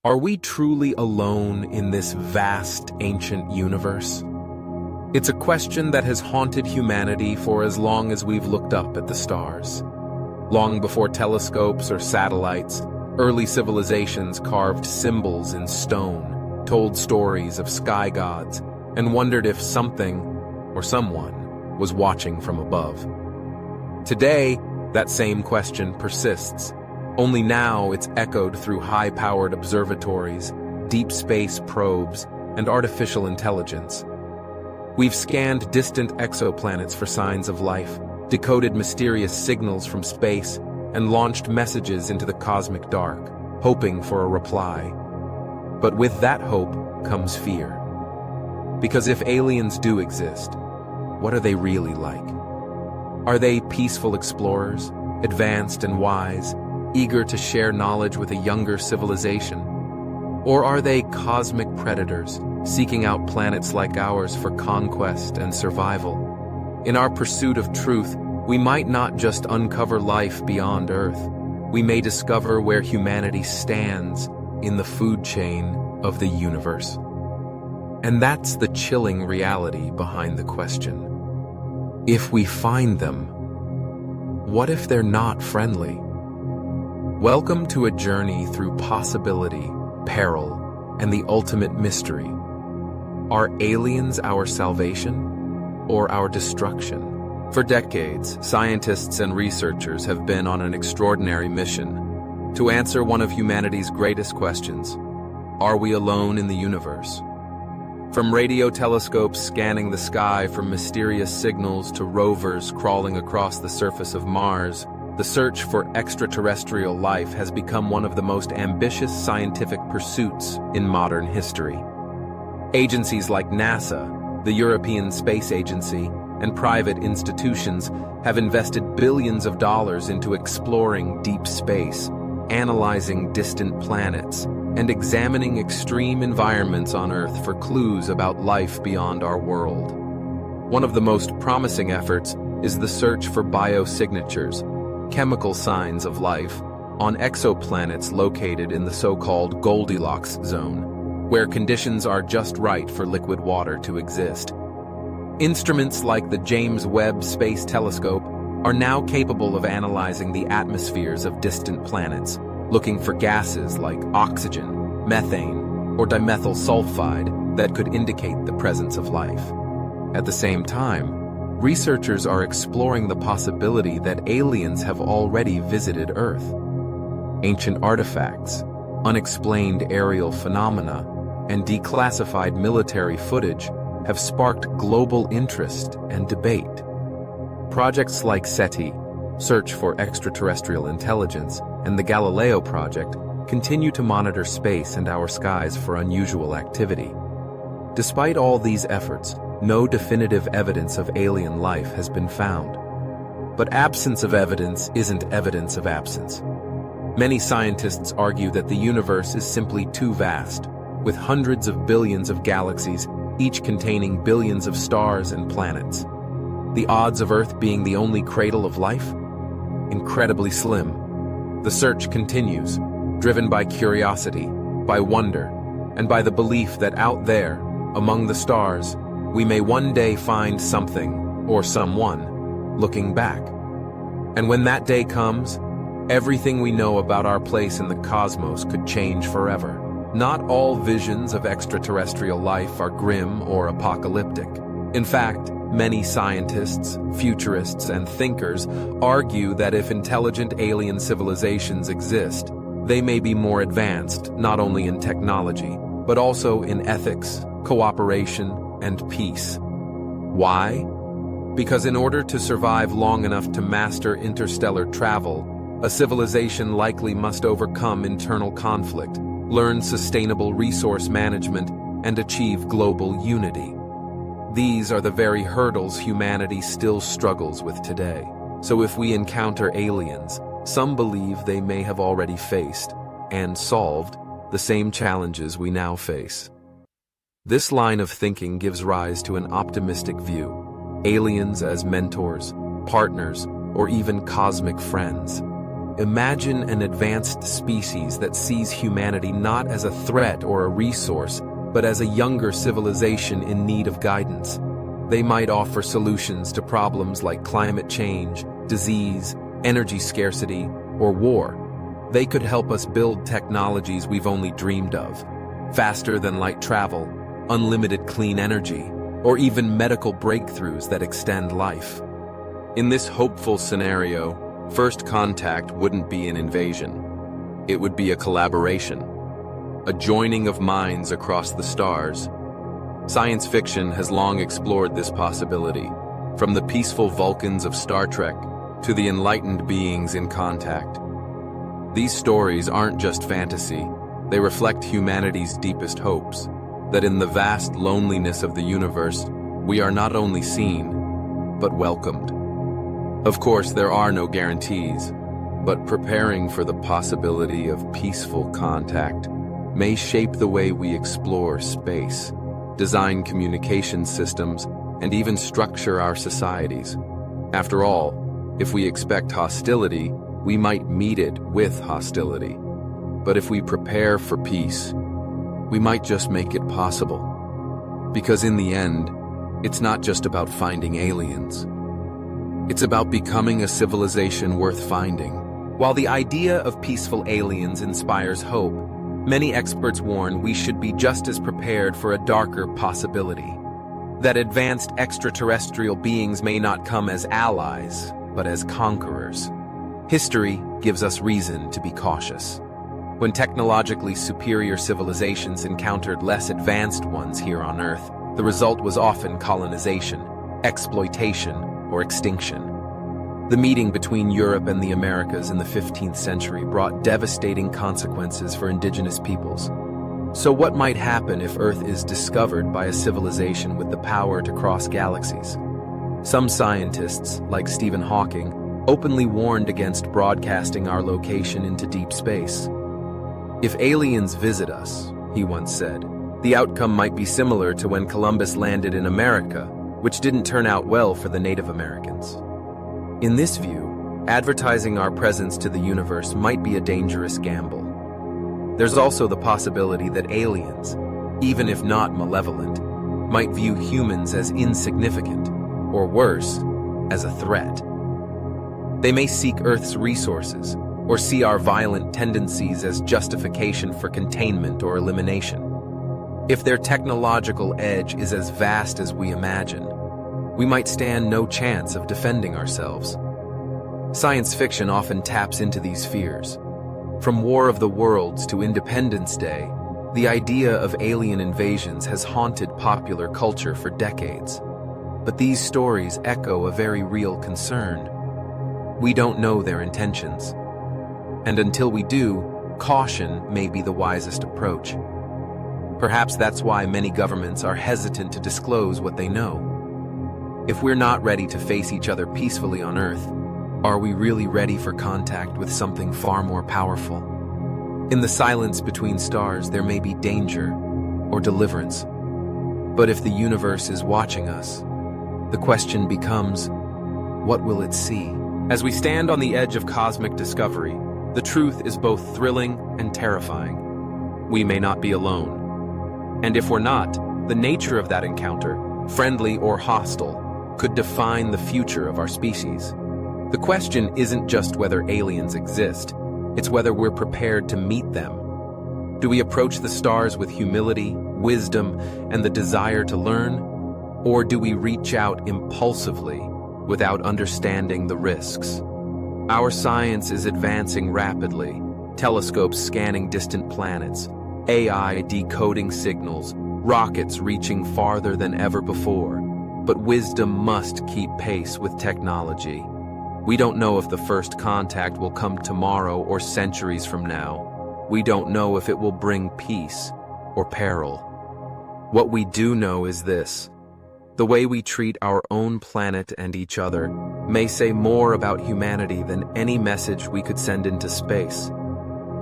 Are we truly alone in this vast, ancient universe? It's a question that has haunted humanity for as long as we've looked up at the stars. Long before telescopes or satellites, early civilizations carved symbols in stone, told stories of sky gods, and wondered if something or someone was watching from above. Today, that same question persists. Only now it's echoed through high-powered observatories, deep space probes, and artificial intelligence. We've scanned distant exoplanets for signs of life, decoded mysterious signals from space, and launched messages into the cosmic dark, hoping for a reply. But with that hope comes fear. Because if aliens do exist, what are they really like? Are they peaceful explorers, advanced and wise, eager to share knowledge with a younger civilization? Or are they cosmic predators, seeking out planets like ours for conquest and survival? In our pursuit of truth, we might not just uncover life beyond Earth. We may discover where humanity stands in the food chain of the universe. And that's the chilling reality behind the question. If we find them, what if they're not friendly? Welcome to a journey through possibility, peril, and the ultimate mystery. Are aliens our salvation or our destruction? For decades, scientists and researchers have been on an extraordinary mission to answer one of humanity's greatest questions: are we alone in the universe? From radio telescopes scanning the sky for mysterious signals to rovers crawling across the surface of Mars, the search for extraterrestrial life has become one of the most ambitious scientific pursuits in modern history. Agencies like NASA, the European Space Agency, and private institutions have invested billions of dollars into exploring deep space, analyzing distant planets, and examining extreme environments on Earth for clues about life beyond our world. One of the most promising efforts is the search for biosignatures, chemical signs of life, on exoplanets located in the so-called Goldilocks zone, where conditions are just right for liquid water to exist. Instruments like the James Webb Space Telescope are now capable of analyzing the atmospheres of distant planets, looking for gases like oxygen, methane, or dimethyl sulfide that could indicate the presence of life. At the same time, researchers are exploring the possibility that aliens have already visited Earth. Ancient artifacts, unexplained aerial phenomena, and declassified military footage have sparked global interest and debate. Projects like SETI, Search for Extraterrestrial Intelligence, and the Galileo Project continue to monitor space and our skies for unusual activity. Despite all these efforts, no definitive evidence of alien life has been found. But absence of evidence isn't evidence of absence. Many scientists argue that the universe is simply too vast, with hundreds of billions of galaxies, each containing billions of stars and planets. The odds of Earth being the only cradle of life? Incredibly slim. The search continues, driven by curiosity, by wonder, and by the belief that out there, among the stars, we may one day find something, or someone, looking back. And when that day comes, everything we know about our place in the cosmos could change forever. Not all visions of extraterrestrial life are grim or apocalyptic. In fact, many scientists, futurists, and thinkers argue that if intelligent alien civilizations exist, they may be more advanced not only in technology, but also in ethics, cooperation, and peace. Why? Because in order to survive long enough to master interstellar travel, a civilization likely must overcome internal conflict, learn sustainable resource management, and achieve global unity. These are the very hurdles humanity still struggles with today. So if we encounter aliens, some believe they may have already faced and solved the same challenges we now face. This line of thinking gives rise to an optimistic view: aliens as mentors, partners, or even cosmic friends. Imagine an advanced species that sees humanity not as a threat or a resource, but as a younger civilization in need of guidance. They might offer solutions to problems like climate change, disease, energy scarcity, or war. They could help us build technologies we've only dreamed of. Faster than light travel, unlimited clean energy, or even medical breakthroughs that extend life. In this hopeful scenario, first contact wouldn't be an invasion. It would be a collaboration, a joining of minds across the stars. Science fiction has long explored this possibility, from the peaceful Vulcans of Star Trek to the enlightened beings in Contact. These stories aren't just fantasy, they reflect humanity's deepest hopes, that in the vast loneliness of the universe, we are not only seen, but welcomed. Of course, there are no guarantees, but preparing for the possibility of peaceful contact may shape the way we explore space, design communication systems, and even structure our societies. After all, if we expect hostility, we might meet it with hostility. But if we prepare for peace, we might just make it possible. Because in the end, it's not just about finding aliens. It's about becoming a civilization worth finding. While the idea of peaceful aliens inspires hope, many experts warn we should be just as prepared for a darker possibility. That advanced extraterrestrial beings may not come as allies, but as conquerors. History gives us reason to be cautious. When technologically superior civilizations encountered less advanced ones here on Earth, the result was often colonization, exploitation, or extinction. The meeting between Europe and the Americas in the 15th century brought devastating consequences for indigenous peoples. So what might happen if Earth is discovered by a civilization with the power to cross galaxies? Some scientists, like Stephen Hawking, openly warned against broadcasting our location into deep space. If aliens visit us, he once said, the outcome might be similar to when Columbus landed in America, which didn't turn out well for the Native Americans. In this view, advertising our presence to the universe might be a dangerous gamble. There's also the possibility that aliens, even if not malevolent, might view humans as insignificant, or worse, as a threat. They may seek Earth's resources, or see our violent tendencies as justification for containment or elimination. If their technological edge is as vast as we imagine, we might stand no chance of defending ourselves. Science fiction often taps into these fears. From War of the Worlds to Independence Day, the idea of alien invasions has haunted popular culture for decades. But these stories echo a very real concern. We don't know their intentions. And until we do, caution may be the wisest approach. Perhaps that's why many governments are hesitant to disclose what they know. If we're not ready to face each other peacefully on Earth, are we really ready for contact with something far more powerful? In the silence between stars, there may be danger or deliverance. But if the universe is watching us, the question becomes, what will it see? As we stand on the edge of cosmic discovery, the truth is both thrilling and terrifying. We may not be alone. And if we're not, the nature of that encounter, friendly or hostile, could define the future of our species. The question isn't just whether aliens exist, it's whether we're prepared to meet them. Do we approach the stars with humility, wisdom, and the desire to learn? Or do we reach out impulsively without understanding the risks? Our science is advancing rapidly, telescopes scanning distant planets, AI decoding signals, rockets reaching farther than ever before. But wisdom must keep pace with technology. We don't know if the first contact will come tomorrow or centuries from now. We don't know if it will bring peace or peril. What we do know is this: the way we treat our own planet and each other may say more about humanity than any message we could send into space.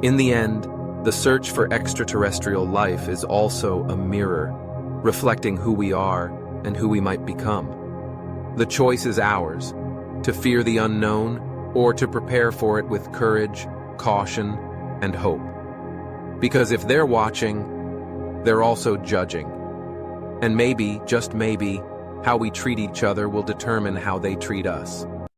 In the end, the search for extraterrestrial life is also a mirror, reflecting who we are and who we might become. The choice is ours, to fear the unknown or to prepare for it with courage, caution, and hope. Because if they're watching, they're also judging. And maybe, just maybe, how we treat each other will determine how they treat us.